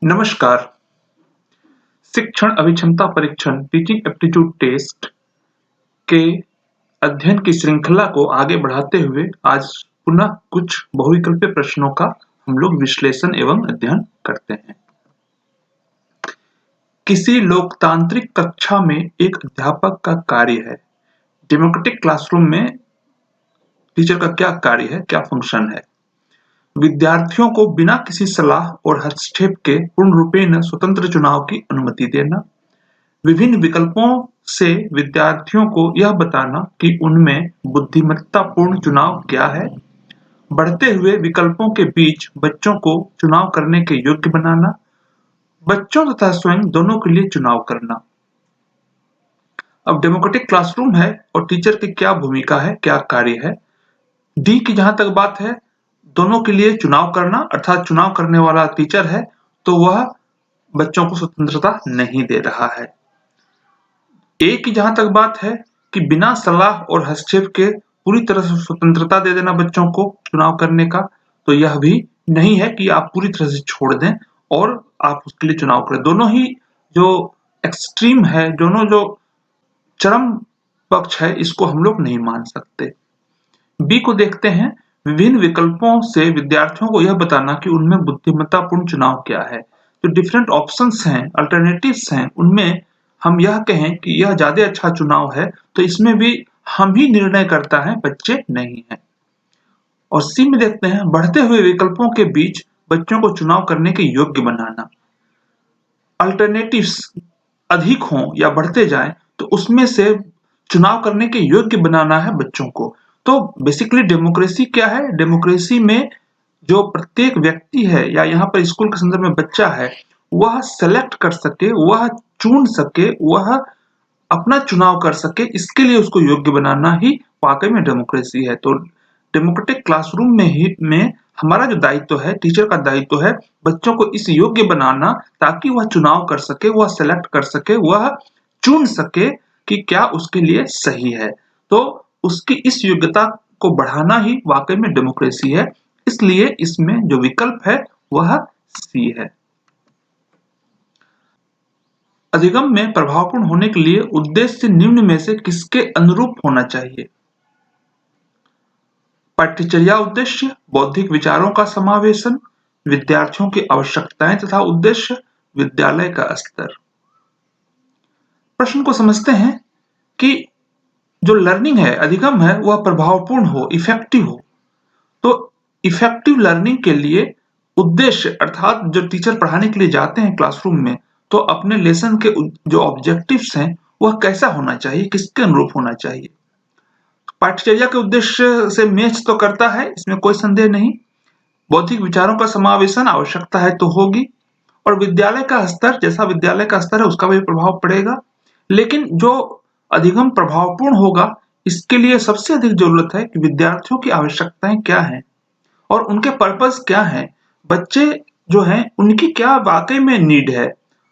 नमस्कार। शिक्षण अभिक्षमता परीक्षण टीचिंग एप्टीट्यूड टेस्ट के अध्ययन की श्रृंखला को आगे बढ़ाते हुए आज पुनः कुछ बहुविकल्पीय प्रश्नों का हम लोग विश्लेषण एवं अध्ययन करते हैं। किसी लोकतांत्रिक कक्षा में एक अध्यापक का कार्य है। डेमोक्रेटिक क्लासरूम में टीचर का क्या कार्य है, क्या फंक्शन है? विद्यार्थियों को बिना किसी सलाह और हस्तक्षेप के पूर्ण रूपेण स्वतंत्र चुनाव की अनुमति देना। विभिन्न विकल्पों से विद्यार्थियों को यह बताना कि उनमें बुद्धिमत्तापूर्ण चुनाव क्या है। बढ़ते हुए विकल्पों के बीच बच्चों को चुनाव करने के योग्य बनाना। बच्चों तथा स्वयं दोनों के लिए चुनाव करना। अब डेमोक्रेटिक क्लासरूम है और टीचर की क्या भूमिका है, क्या कार्य है। डी की जहां तक बात है, दोनों के लिए चुनाव करना, अर्थात चुनाव करने वाला टीचर है तो वह बच्चों को स्वतंत्रता नहीं दे रहा है। ए की जहां तक बात है कि बिना सलाह और हस्तक्षेप के पूरी तरह से स्वतंत्रता दे देना बच्चों को चुनाव करने का, तो यह भी नहीं है कि आप पूरी तरह से छोड़ दें और आप उसके लिए चुनाव करें। दोनों ही जो एक्सट्रीम है, दोनों जो चरम पक्ष है, इसको हम लोग नहीं मान सकते। बी को देखते हैं। विभिन्न विकल्पों से विद्यार्थियों को यह बताना कि उनमें बुद्धिमत्तापूर्ण चुनाव क्या है। जो डिफरेंट ऑप्शंस हैं, अल्टरनेटिव्स हैं, उनमें हम यह कहें कि यह ज्यादा अच्छा चुनाव है, तो इसमें भी हम ही निर्णय करता है, बच्चे नहीं है। और सी में देखते हैं, बढ़ते हुए विकल्पों के बीच बच्चों को चुनाव करने के योग्य बनाना। अल्टरनेटिव्स अधिक हों या बढ़ते जाएं तो उसमें से चुनाव करने के योग्य बनाना है बच्चों को। तो बेसिकली डेमोक्रेसी क्या है? डेमोक्रेसी में जो प्रत्येक व्यक्ति है या यहाँ पर स्कूल के संदर्भ में बच्चा है, वह सेलेक्ट कर सके, वह चुन सके, वह अपना चुनाव कर सके, इसके लिए उसको योग्य बनाना ही वाकई में डेमोक्रेसी है। तो डेमोक्रेटिक क्लासरूम में हमारा जो दायित्व है, टीचर का दायित्व है बच्चों को इस योग्य बनाना ताकि वह चुनाव कर सके, वह सेलेक्ट कर सके, वह चुन सके कि क्या उसके लिए सही है। तो उसकी इस योग्यता को बढ़ाना ही वाकई में डेमोक्रेसी है। इसलिए इसमें जो विकल्प है वह सी है। अधिगम में प्रभावपूर्ण होने के लिए उद्देश्य निम्न में से किसके अनुरूप होना चाहिए? पाठ्यचर्या उद्देश्य, बौद्धिक विचारों का समावेशन, विद्यार्थियों की आवश्यकताएं तथा उद्देश्य, विद्यालय का स्तर। प्रश्न को समझते हैं कि जो लर्निंग है, अधिगम है, वह प्रभावपूर्ण हो, इफेक्टिव हो। तो इफेक्टिव लर्निंग के लिए उद्देश्य, अर्थात जो टीचर पढ़ाने के लिए जाते हैं क्लासरूम में, तो अपने लेसन के जो ऑब्जेक्टिव्स हैं वह कैसा होना चाहिए, किसके अनुरूप होना चाहिए। पाठ्यचर्या के उद्देश्य से मैच तो करता है, इसमें कोई संदेह नहीं। बौद्धिक विचारों का समावेशन आवश्यकता है तो होगी, और विद्यालय का स्तर, जैसा विद्यालय का स्तर है उसका भी प्रभाव पड़ेगा। लेकिन जो अधिगम प्रभावपूर्ण होगा, इसके लिए सबसे अधिक जरूरत है कि विद्यार्थियों की आवश्यकताएं क्या हैं और उनके पर्पस क्या हैं। बच्चे जो हैं उनकी क्या वाकई में नीड है,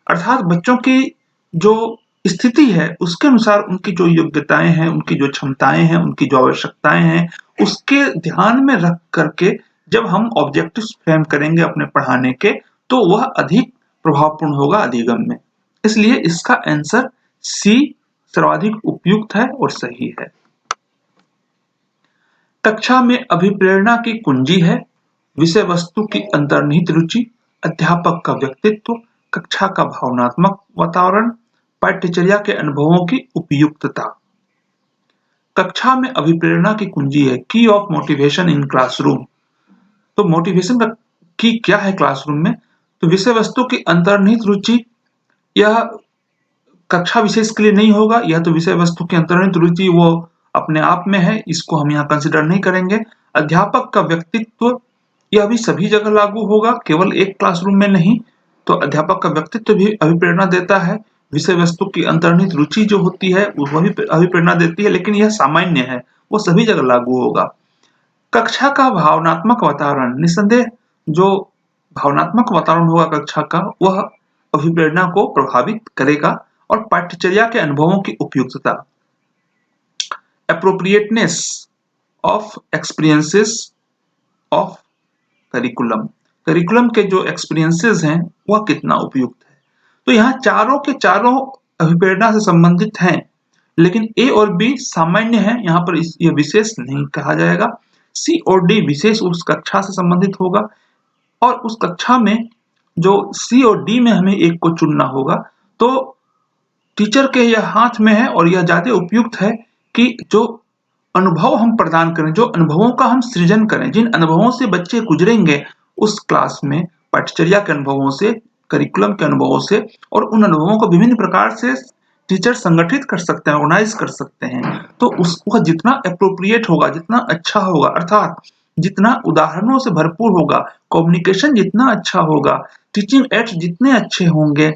अर्थात बच्चों की जो स्थिति है उसके अनुसार उनकी जो योग्यताएं हैं, उनकी जो क्षमताएं हैं, उनकी जो आवश्यकताएं हैं, उसके ध्यान में रख करके जब हम ऑब्जेक्टिव्स फ्रेम करेंगे अपने पढ़ाने के, तो वह अधिक प्रभावपूर्ण होगा अधिगम में। इसलिए इसका आंसर सी सर्वाधिक उपयुक्त है और सही है। कक्षा में अभिप्रेरणा की कुंजी है विषय वस्तु की अंतर्निहित रुचि, अध्यापक का व्यक्तित्व, कक्षा का भावनात्मक वातावरण, पाठ्यचर्या के अनुभवों की उपयुक्तता। कक्षा में अभिप्रेरणा की कुंजी है, की ऑफ मोटिवेशन इन क्लासरूम। तो मोटिवेशन का की क्या है क्लासरूम में? तो विषय वस्तु की अंतर्निहित रुचि, यह कक्षा विशेष के लिए नहीं होगा, यह तो विषय वस्तु की अंतर्निहित रुचि वो अपने आप में है, इसको हम यहाँ कंसिडर नहीं करेंगे। अध्यापक का व्यक्तित्व, यह भी सभी जगह लागू होगा, केवल एक क्लासरूम में नहीं। तो अध्यापक का व्यक्तित्व भी अभिप्रेरणा देता है। विषय वस्तु की अंतर्निहित रुचि जो होती है वह भी अभिप्रेरणा देती है, लेकिन यह सामान्य है, वो सभी जगह लागू होगा। कक्षा का भावनात्मक वातावरण, निस्संदेह जो भावनात्मक वातावरण होगा कक्षा का, वह अभिप्रेरणा को प्रभावित करेगा। और पाठ्यचर्या के अनुभवों की उपयुक्तता, appropriateness of experiences of curriculum, curriculum के जो एक्सपीरियंसेस हैं वह कितना उपयुक्त है। तो यहाँ चारों के चारों अभिप्रेरणा से संबंधित हैं, लेकिन ए और बी सामान्य है, यहाँ पर ये विशेष नहीं कहा जाएगा। सी और डी विशेष उस कक्षा से संबंधित होगा, और उस कक्षा में जो सी और डी में हमें एक को चुनना होगा। तो टीचर के यह हाथ में है और यह ज्यादा उपयुक्त है कि जो अनुभव हम प्रदान करें, जो अनुभवों का हम सृजन करें, जिन अनुभवों से बच्चे गुजरेंगे उस क्लास में, पाठचर्या के अनुभवों से, करिकुलम के अनुभवों से, और उन अनुभवों को विभिन्न प्रकार से टीचर संगठित कर सकते हैं, ऑर्गेनाइज कर सकते हैं। तो उस वह जितना अप्रोप्रिएट होगा, जितना अच्छा होगा, अर्थात जितना उदाहरणों से भरपूर होगा, कम्युनिकेशन जितना अच्छा होगा, टीचिंग एड्स जितने अच्छे होंगे,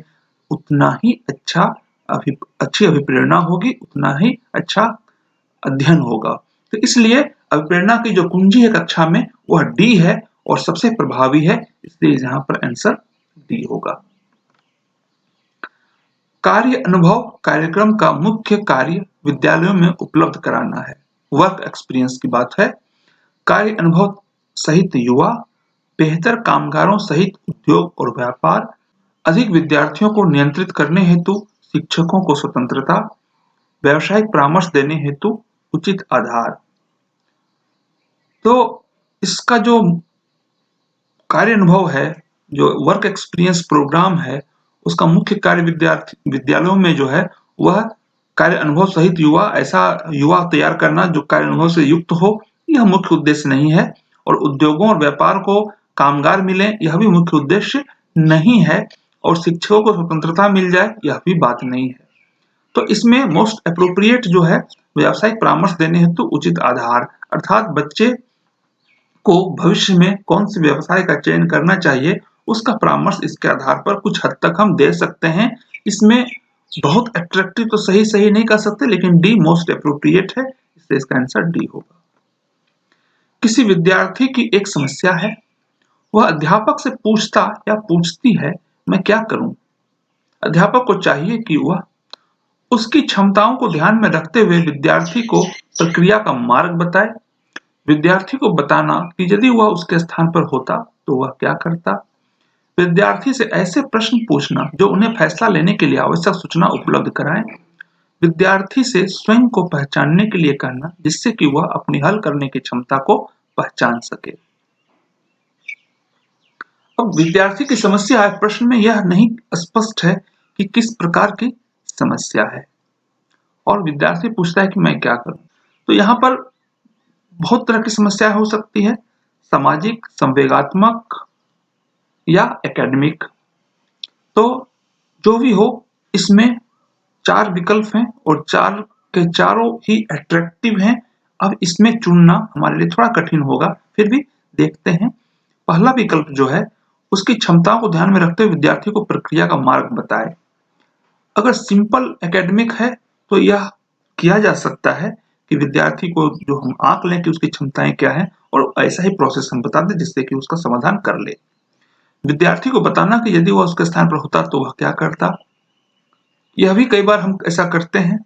उतना ही अच्छी अभिप्रेरणा होगी, उतना ही अच्छा अध्ययन होगा। तो इसलिए अभिप्रेरणा की जो कुंजी है कक्षा में वह डी है और सबसे प्रभावी है, इसलिए यहाँ पर आंसर डी होगा। कार्य अनुभव कार्यक्रम का मुख्य कार्य विद्यालयों में उपलब्ध कराना है। वर्क एक्सपीरियंस की बात है। कार्य अनुभव सहित युवा, बेहतर कामगारों सहित उद्योग और व्यापार, अधिक विद्यार्थियों को नियंत्रित करने हेतु शिक्षकों को स्वतंत्रता, व्यावसायिक परामर्श देने हेतु उचित आधार। तो इसका जो कार्य अनुभव है, जो वर्क एक्सपीरियंस प्रोग्राम है, उसका मुख्य कार्य विद्यालयों में जो है वह कार्य अनुभव सहित युवा, ऐसा युवा तैयार करना जो कार्य अनुभव से युक्त हो, यह मुख्य उद्देश्य नहीं है। और उद्योगों और व्यापार को कामगार मिले, यह भी मुख्य उद्देश्य नहीं है। और शिक्षकों को स्वतंत्रता मिल जाए, यह भी बात नहीं है। तो इसमें मोस्ट अप्रोप्रिएट जो है व्यावसायिक परामर्श देने हेतु उचित आधार, अर्थात बच्चे को भविष्य में कौन से व्यवसाय का चयन करना चाहिए उसका परामर्श इसके आधार पर कुछ हद तक हम दे सकते हैं। इसमें बहुत अट्रैक्टिव तो सही नहीं कर सकते, लेकिन डी मोस्ट अप्रोप्रिएट है, इसलिए इसका आंसर डी होगा। किसी विद्यार्थी की एक समस्या है, वह अध्यापक से पूछता या पूछती है मैं क्या करूं। अध्यापक को चाहिए कि वह उसकी क्षमताओं को ध्यान में रखते हुए विद्यार्थी को प्रक्रिया का मार्ग बताए। विद्यार्थी को बताना कि यदि वह उसके स्थान पर होता तो वह क्या करता। विद्यार्थी से ऐसे प्रश्न पूछना जो उन्हें फैसला लेने के लिए आवश्यक सूचना उपलब्ध कराएं। विद्यार्थी से स्वयं को पहचानने के लिए कहना, जिससे कि वह अपनी हल करने की क्षमता को पहचान सके। अब विद्यार्थी की समस्या है, प्रश्न में यह नहीं स्पष्ट है कि किस प्रकार की समस्या है, और विद्यार्थी पूछता है कि मैं क्या करूं। तो यहाँ पर बहुत तरह की समस्या हो सकती है, सामाजिक, संवेगात्मक या एकेडमिक। तो जो भी हो, इसमें 4 विकल्प हैं और 4 के चारों ही अट्रैक्टिव हैं। अब इसमें चुनना हमारे लिए थोड़ा कठिन होगा, फिर भी देखते हैं। पहला विकल्प जो है उसकी क्षमताओं को ध्यान में रखते हुए विद्यार्थी को प्रक्रिया का मार्ग बताए। अगर सिंपल एकेडमिक है तो यह किया जा सकता है कि विद्यार्थी को जो हम आंक लें कि उसकी क्षमताएं क्या हैं, और ऐसा ही प्रोसेस हम बता दें जिससे कि उसका समाधान कर ले। विद्यार्थी को बताना कि यदि वह उसके स्थान पर होता तो वह क्या करता। यह भी कई बार हम ऐसा करते हैं।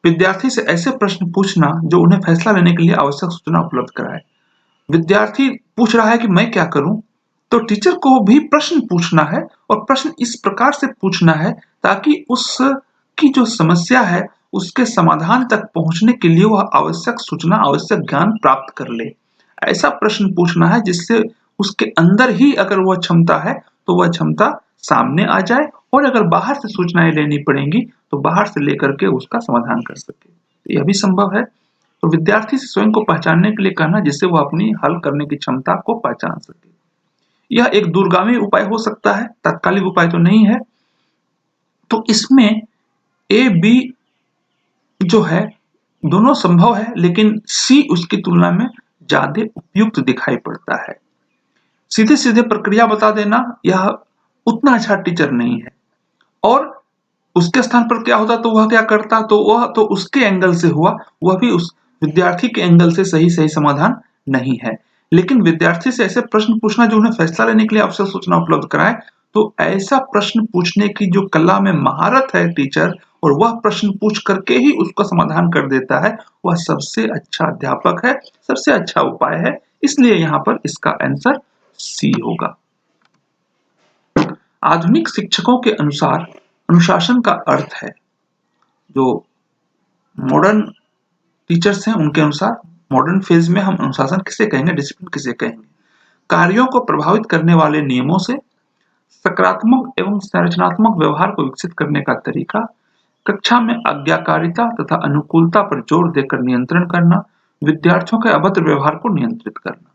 विद्यार्थी से ऐसे प्रश्न पूछना जो उन्हें फैसला लेने के लिए आवश्यक सूचना उपलब्ध कराए। विद्यार्थी पूछ रहा है कि मैं क्या करूं, तो टीचर को भी प्रश्न पूछना है, और प्रश्न इस प्रकार से पूछना है ताकि उसकी जो समस्या है उसके समाधान तक पहुंचने के लिए वह आवश्यक सूचना, आवश्यक ज्ञान प्राप्त कर ले। ऐसा प्रश्न पूछना है जिससे उसके अंदर ही अगर वह क्षमता है तो वह क्षमता सामने आ जाए, और अगर बाहर से सूचनाएं लेनी पड़ेंगी तो बाहर से लेकर के उसका समाधान कर सके। यह भी संभव है। तो विद्यार्थी से स्वयं को पहचानने के लिए कहना, जिससे वह अपनी हल करने की क्षमता को पहचान सके। यह एक दूरगामी उपाय हो सकता है, तात्कालिक उपाय तो नहीं है। तो इसमें ए बी जो है दोनों संभव है, लेकिन सी उसकी तुलना में ज्यादा उपयुक्त दिखाई पड़ता है। सीधे सीधे प्रक्रिया बता देना यह उतना अच्छा टीचर नहीं है, और उसके स्थान पर क्या होता तो वह क्या करता, तो वह तो उसके एंगल से हुआ, वह भी उस विद्यार्थी के एंगल से सही समाधान नहीं है। लेकिन विद्यार्थी से ऐसे प्रश्न पूछना जो उन्हें फैसला लेने के लिए आवश्यक सूचना उपलब्ध कराए, तो ऐसा प्रश्न पूछने की जो कला में महारत है टीचर, और वह प्रश्न पूछ करके ही उसका समाधान कर देता है, वह सबसे अच्छा अध्यापक है, सबसे अच्छा उपाय है। इसलिए यहाँ पर इसका आंसर सी होगा। आधुनिक शिक्षकों के अनुसार अनुशासन का अर्थ है, जो मॉडर्न टीचर्स हैं उनके अनुसार मॉडर्न फेज में हम अनुशासन किसे कहेंगे, डिसिप्लिन किसे कहेंगे, कार्यों को प्रभावित करने वाले नियमों से सकारात्मक एवं संरचनात्मक व्यवहार को विकसित करने का तरीका, कक्षा में आज्ञाकारिता तथा अनुकूलता पर जोर देकर नियंत्रण करना, विद्यार्थियों के अभद्र व्यवहार को नियंत्रित करना।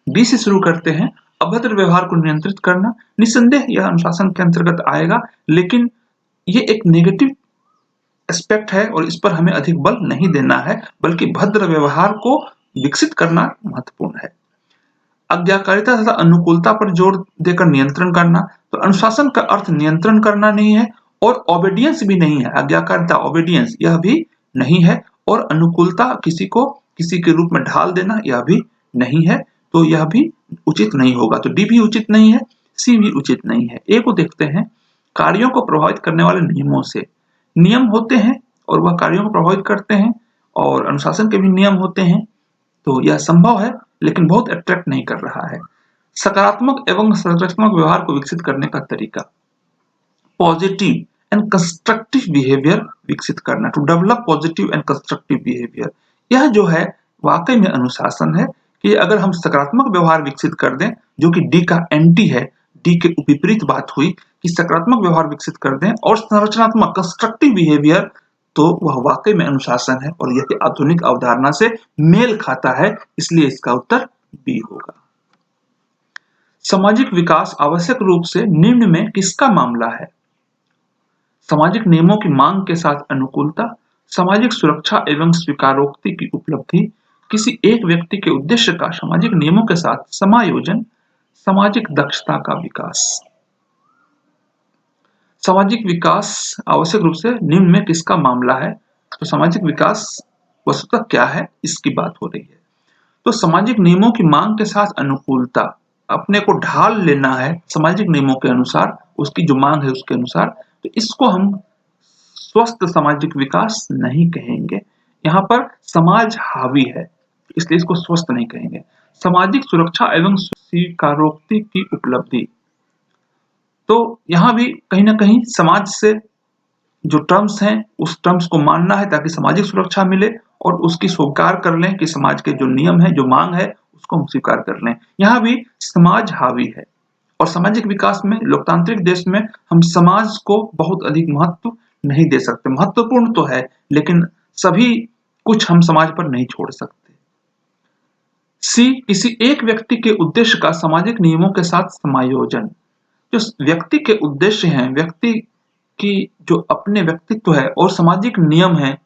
डी से शुरू करते हैं। अभद्र व्यवहार को नियंत्रित करना, निस्संदेह यह अनुशासन के अंतर्गत आएगा, लेकिन ये एक नेगेटिव एस्पेक्ट है और इस पर हमें अधिक बल नहीं देना है, बल्कि भद्र व्यवहार को विकसित करना महत्वपूर्ण है। आज्ञाकारिता तथा अनुकूलता पर जोर देकर नियंत्रण करना, तो अनुशासन का अर्थ नियंत्रण करना नहीं है और ओबीडियंस भी नहीं है। आज्ञाकारिता, ओबीडियंस यह भी नहीं है और अनुकूलता किसी को किसी के रूप में ढाल देना यह भी नहीं है, तो यह भी उचित नहीं होगा। तो डी भी उचित नहीं है, सी भी उचित नहीं है। ए को देखते हैं। कार्यों को प्रभावित करने वाले नियमों से, नियम होते हैं और वह कार्यों को प्रभावित करते हैं और अनुशासन के भी नियम होते हैं, तो यह संभव है लेकिन बहुत अट्रैक्ट नहीं कर रहा है। सकारात्मक एवं संरचनात्मक व्यवहार को विकसित करने का तरीका, पॉजिटिव एंड कंस्ट्रक्टिव बिहेवियर विकसित करना, to develop positive and constructive behaviour. यह जो है वाकई में अनुशासन है कि अगर हम सकारात्मक व्यवहार विकसित कर दें, जो कि डी का एंटी है, डी के विपरीत बात हुई कि सकारात्मक व्यवहार विकसित कर दें और संरचनात्मक कंस्ट्रक्टिव बिहेवियर, तो वह वाकई में अनुशासन है और यह आधुनिक अवधारणा से मेल खाता है, इसलिए इसका उत्तर बी होगा। सामाजिक विकास आवश्यक रूप से निम्न में किसका मामला है? सामाजिक नियमों की मांग के साथ अनुकूलता, सामाजिक सुरक्षा एवं स्वीकारोक्ति की उपलब्धि, किसी एक व्यक्ति के उद्देश्य का सामाजिक नियमों के साथ समायोजन, सामाजिक दक्षता का विकास। सामाजिक विकास आवश्यक रूप से निम्न में किसका मामला है? तो सामाजिक विकास वस्तुतः क्या है, इसकी बात हो रही है। तो सामाजिक नियमों की मांग के साथ अनुकूलता, अपने को ढाल लेना है सामाजिक नियमों के अनुसार, उसकी जो मांग है उसके अनुसार, तो इसको हम स्वस्थ सामाजिक विकास नहीं कहेंगे। यहाँ पर समाज हावी है, इसलिए इसको स्वस्थ नहीं कहेंगे। सामाजिक सुरक्षा एवं स्वीकारोक्ति की उपलब्धि, तो यहां भी कहीं ना कहीं समाज से जो टर्म्स हैं उस टर्म्स को मानना है ताकि सामाजिक सुरक्षा मिले और उसकी स्वीकार कर लें कि समाज के जो नियम है, जो मांग है, उसको हम स्वीकार कर लें। यहाँ भी समाज हावी है और सामाजिक विकास में लोकतांत्रिक देश में हम समाज को बहुत अधिक महत्व नहीं दे सकते। महत्वपूर्ण तो है लेकिन सभी कुछ हम समाज पर नहीं छोड़ सकते। सी, किसी एक व्यक्ति के उद्देश्य का सामाजिक नियमों के साथ समायोजन, जो व्यक्ति के उद्देश्य हैं, व्यक्ति की जो अपने व्यक्तित्व है और सामाजिक नियम है,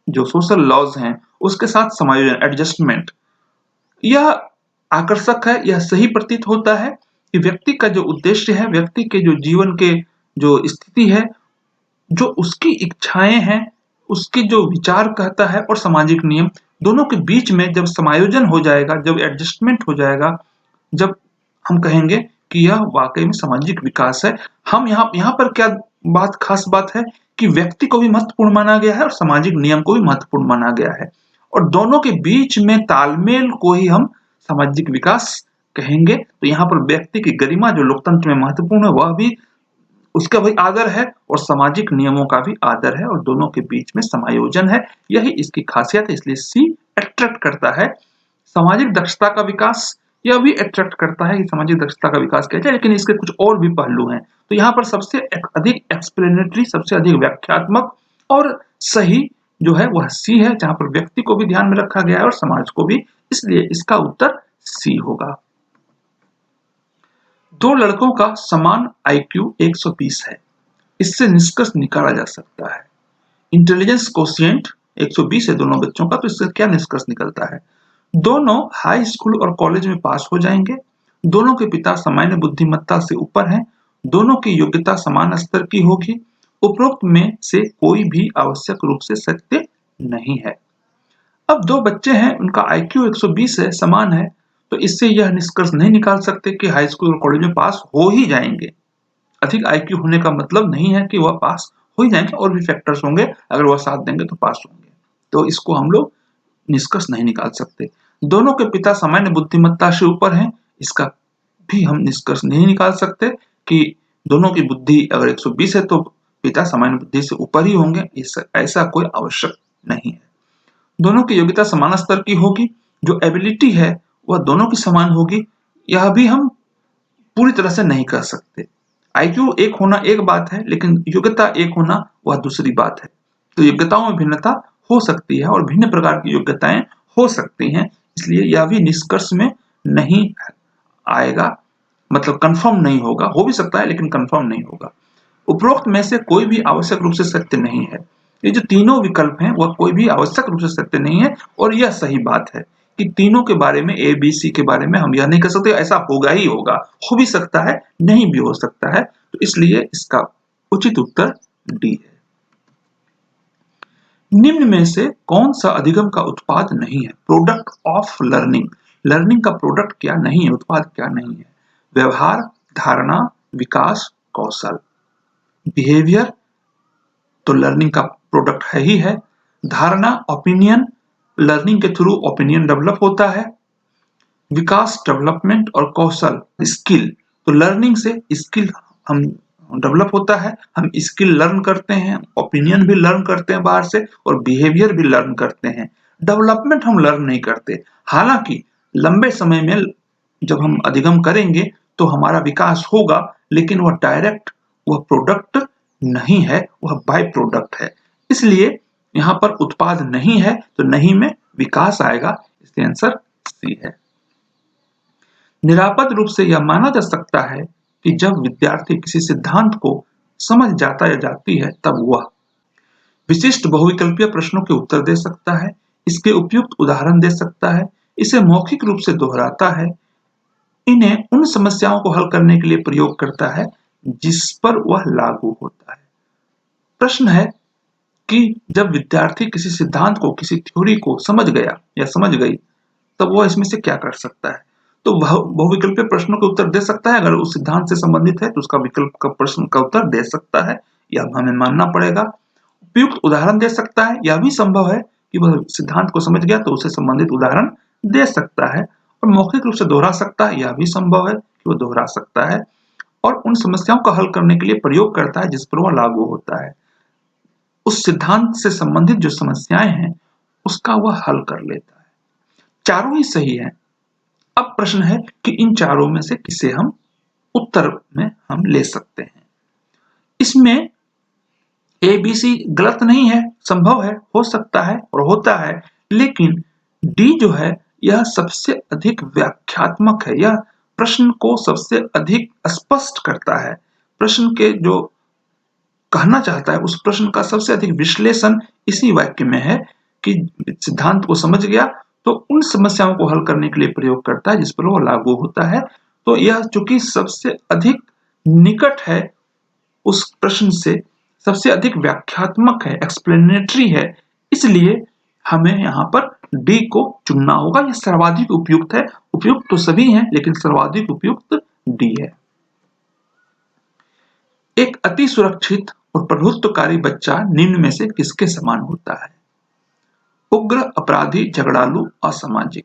जो सोशल लॉज हैं, उसके साथ समायोजन, एडजस्टमेंट, यह आकर्षक है। यह सही प्रतीत होता है कि व्यक्ति का जो उद्देश्य है, व्यक्ति के जो जीवन के जो स्थिति है, जो उसकी इच्छाएं हैं, उसकी जो विचार कहता है और सामाजिक नियम, दोनों के बीच में जब समायोजन हो जाएगा, जब एडजस्टमेंट हो जाएगा, जब हम कहेंगे कि यह वाकई में सामाजिक विकास है। हम यहाँ पर क्या बात, खास बात है कि व्यक्ति को भी महत्वपूर्ण माना गया है और सामाजिक नियम को भी महत्वपूर्ण माना गया है और दोनों के बीच में तालमेल को ही हम सामाजिक विकास कहेंगे। तो यहाँ पर व्यक्ति की गरिमा जो लोकतंत्र में महत्वपूर्ण है, वह भी, उसका भी आदर है और सामाजिक नियमों का भी आदर है और दोनों के बीच में समायोजन है, यही इसकी खासियत है। इसलिए सी अट्रैक्ट करता है। सामाजिक दक्षता का विकास, यह भी अट्रैक्ट करता है कि सामाजिक दक्षता का विकास किया जाए, लेकिन इसके कुछ और भी पहलू हैं। तो यहाँ पर सबसे अधिक एक्सप्लेनेटरी, सबसे अधिक व्याख्यात्मक और सही जो है वह सी है, जहां पर व्यक्ति को भी ध्यान में रखा गया है और समाज को भी, इसलिए इसका उत्तर सी होगा। दो लड़कों का समान आईक्यू 120 है, इससे निष्कर्ष निकाला जा सकता है। इंटेलिजेंस कोशिएंट 120 है दोनों बच्चों का, तो इससे क्या निष्कर्ष निकलता है? दोनों हाई स्कूल और कॉलेज में पास हो जाएंगे, दोनों के पिता सामान्य बुद्धिमत्ता से ऊपर हैं, दोनों की योग्यता समान स्तर की होगी, उपरोक्त में से कोई भी आवश्यक रूप से सत्य नहीं है। अब दो बच्चे हैं, उनका आईक्यू 120 है, समान है, तो इससे यह निष्कर्ष नहीं निकाल सकते कि हाई स्कूल और कॉलेज में पास हो ही जाएंगे। अधिक आईक्यू होने का मतलब नहीं है कि वह पास हो ही जाएंगे, और भी फैक्टर्स होंगे, अगर वह साथ देंगे तो पास होंगे, तो इसको हम लोग निष्कर्ष नहीं निकाल सकते। दोनों के पिता सामान्य बुद्धिमत्ता से ऊपर हैं, इसका भी हम निष्कर्ष नहीं निकाल सकते कि दोनों की बुद्धि अगर 120 है तो पिता सामान्य बुद्धि से ऊपर ही होंगे, ऐसा कोई आवश्यक नहीं है। दोनों की योग्यता समान स्तर की होगी, जो एबिलिटी है वह दोनों की समान होगी, यह भी हम पूरी तरह से नहीं कह सकते। आईक्यू एक होना एक बात है, लेकिन योग्यता एक होना वह दूसरी बात है। तो योग्यताओं में भिन्नता हो सकती है और भिन्न प्रकार की योग्यताएं हो सकती हैं, इसलिए यह भी निष्कर्ष में नहीं आएगा, मतलब कंफर्म नहीं होगा। हो भी सकता है लेकिन कंफर्म नहीं होगा। उपरोक्त में से कोई भी आवश्यक रूप से सत्य नहीं है। ये जो तीनों विकल्प हैं वह कोई भी आवश्यक रूप से सत्य नहीं है, और यह सही बात है कि तीनों के बारे में, ए बी सी के बारे में हम यह नहीं कह सकते ऐसा होगा ही होगा। हो भी सकता है, नहीं भी हो सकता है। तो इसलिए इसका उचित उत्तर डी है। निम्न में से कौन सा अधिगम का उत्पाद नहीं है? Product of learning. लर्निंग का प्रोडक्ट क्या नहीं है, उत्पाद क्या नहीं है? व्यवहार, धारणा, विकास, कौशल। बिहेवियर तो लर्निंग का प्रोडक्ट है ही है। धारणा, ओपिनियन, लर्निंग के थ्रू ओपिनियन डेवलप होता है। विकास, डेवलपमेंट, और कौशल, स्किल। तो लर्निंग से स्किल हम डेवलप होता है, हम स्किल लर्न करते हैं, ओपिनियन भी लर्न करते हैं बाहर से, और बिहेवियर भी लर्न करते हैं। डेवलपमेंट हम लर्न नहीं करते। हालांकि लंबे समय में जब हम अधिगम करेंगे तो हमारा विकास होगा, लेकिन वह डायरेक्ट, वह प्रोडक्ट नहीं है, वह बाय प्रोडक्ट है। इसलिए यहां पर उत्पाद नहीं है, तो नहीं में विकास आएगा। इसलिए आंसर सी है। निरापद रूप से यह माना जा सकता है कि जब विद्यार्थी किसी सिद्धांत को समझ जाता या जाती है, तब वह विशिष्ट बहुविकल्पीय प्रश्नों के उत्तर दे सकता है, इसके उपयुक्त उदाहरण दे सकता है, इसे मौखिक रूप से दोहराता है, इन्हें उन समस्याओं को हल करने के लिए प्रयोग करता है जिस पर वह लागू होता है। प्रश्न है कि जब विद्यार्थी किसी सिद्धांत को, किसी थ्योरी को समझ गया या समझ गई, तब वह इसमें से क्या कर सकता है? तो वह बहुविकल्पीय प्रश्नों के उत्तर दे सकता है। अगर उस सिद्धांत से संबंधित है तो उसका विकल्प का प्रश्न का उत्तर दे सकता है, यह हमें मानना पड़ेगा। उपयुक्त उदाहरण दे सकता है, यह भी संभव है कि वह सिद्धांत को समझ गया तो उससे संबंधित उदाहरण दे सकता है। और मौखिक रूप से दोहरा सकता है, यह भी संभव है कि वह दोहरा सकता है, और उन समस्याओं का हल करने के लिए प्रयोग करता है जिस पर वह लागू होता है। उस सिद्धांत से संबंधित जो समस्याएं हैं उसका वह हल कर लेता है। चारों ही सही है। अब प्रश्न है कि इन चारों में से किसे हम उत्तर में हम ले सकते हैं। इसमें ए बी सी गलत नहीं है, संभव है, हो सकता है और होता है, लेकिन डी जो है यह सबसे अधिक व्याख्यात्मक है। यह प्रश्न को सबसे अधिक स्पष्ट करता है। प्रश्न के जो कहना चाहता है उस प्रश्न का सबसे अधिक विश्लेषण इसी वाक्य में है कि सिद्धांत को समझ गया तो उन समस्याओं को हल करने के लिए प्रयोग करता है जिस पर वो लागू होता है। तो यह चूंकि सबसे अधिक निकट है उस प्रश्न से, सबसे अधिक व्याख्यात्मक है, एक्सप्लेनेटरी है, इसलिए हमें यहाँ पर डी को चुनना होगा। यह सर्वाधिक उपयुक्त है। उपयुक्त तो सभी हैं लेकिन सर्वाधिक उपयुक्त डी है। एक अति सुरक्षित और प्रभुत्वकारी बच्चा निम्न में से किसके समान होता है? उग्र, अपराधी, झगड़ालू, असामाजिक।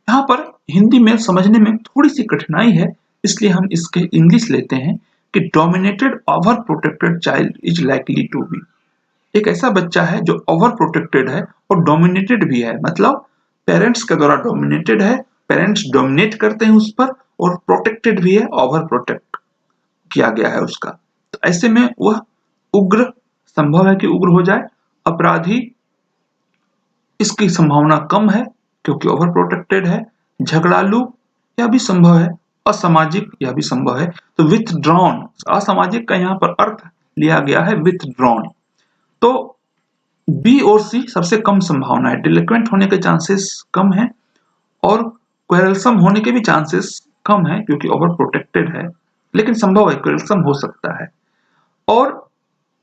यहाँ पर हिंदी में समझने में थोड़ी सी कठिनाई है, इसलिए हम इसके इंग्लिश लेते हैं कि dominated over protected child is likely to be. एक ऐसा बच्चा है जो ओवर प्रोटेक्टेड है और डोमिनेटेड भी है, मतलब पेरेंट्स के द्वारा डोमिनेटेड है, पेरेंट्स डोमिनेट करते हैं उस पर, और प्रोटेक्टेड भी है, ओवर प्रोटेक्ट किया गया है उसका। तो ऐसे में वह उग्र, संभव है कि उग्र हो जाए। अपराधी, इसकी संभावना कम है क्योंकि ओवर प्रोटेक्टेड है। झगड़ालू, यह भी संभव है। असामाजिक, यह भी संभव है। तो विथड्रॉन, असामाजिक का यहाँ पर अर्थ लिया गया है विथड्रॉन। तो बी और सी सबसे कम संभावना है। डिलिक्वेंट होने के चांसेस कम है और क्वेरलसम होने के भी चांसेस कम है क्योंकि ओवर प्रोटेक्टेड है, लेकिन संभव है, क्वेरलसम हो सकता है। और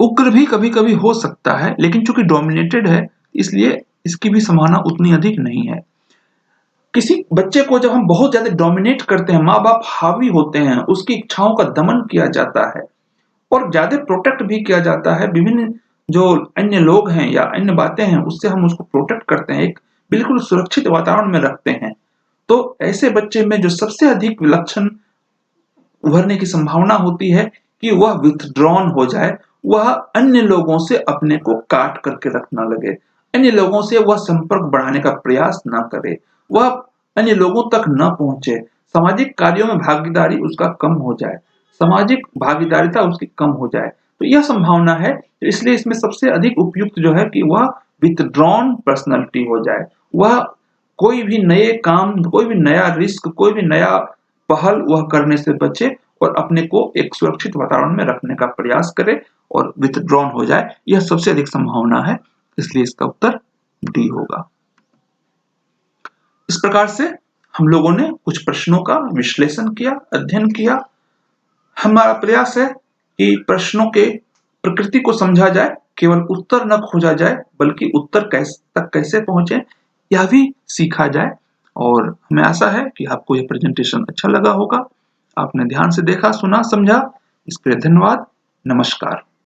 उग्र भी कभी कभी हो सकता है, लेकिन चूंकि डोमिनेटेड है इसलिए इसकी भी संभावना उतनी अधिक नहीं है। किसी बच्चे को जब हम बहुत ज्यादा डोमिनेट करते हैं, माँ बाप हावी होते हैं, उसकी इच्छाओं का दमन किया जाता है और ज्यादा प्रोटेक्ट भी किया जाता है, विभिन्न जो अन्य लोग हैं या अन्य बातें हैं उससे हम उसको प्रोटेक्ट करते हैं, एक बिल्कुल सुरक्षित वातावरण में रखते हैं, तो ऐसे बच्चे में जो सबसे अधिक विलक्षण उभरने की संभावना होती है कि वह विथड्रॉन हो जाए, वह अन्य लोगों से अपने को काट करके रखना लगे, अन्य लोगों से वह संपर्क बढ़ाने का प्रयास ना करे, वह अन्य लोगों तक न पहुंचे, सामाजिक कार्यों में भागीदारी उसका कम हो जाए, सामाजिक भागीदारिता उसकी कम हो जाए। तो यह संभावना है, तो इसलिए इसमें सबसे अधिक उपयुक्त जो है कि वह विथड्रॉन पर्सनैलिटी हो जाए। वह कोई भी नए काम, कोई भी नया रिस्क, कोई भी नया पहल वह करने से बचे और अपने को एक सुरक्षित वातावरण में रखने का प्रयास करे और विथड्रॉन हो जाए। यह सबसे अधिक संभावना है, इसलिए इसका उत्तर डी होगा। इस प्रकार से हम लोगों ने कुछ प्रश्नों का विश्लेषण किया, अध्ययन किया। हमारा प्रयास है कि प्रश्नों के प्रकृति को समझा जाए, केवल उत्तर न खोजा जाए, बल्कि उत्तर तक कैसे पहुंचे यह भी सीखा जाए। और हमें आशा है कि आपको यह प्रेजेंटेशन अच्छा लगा होगा। आपने ध्यान से देखा, सुना, समझा। इसके लिए धन्यवाद। नमस्कार।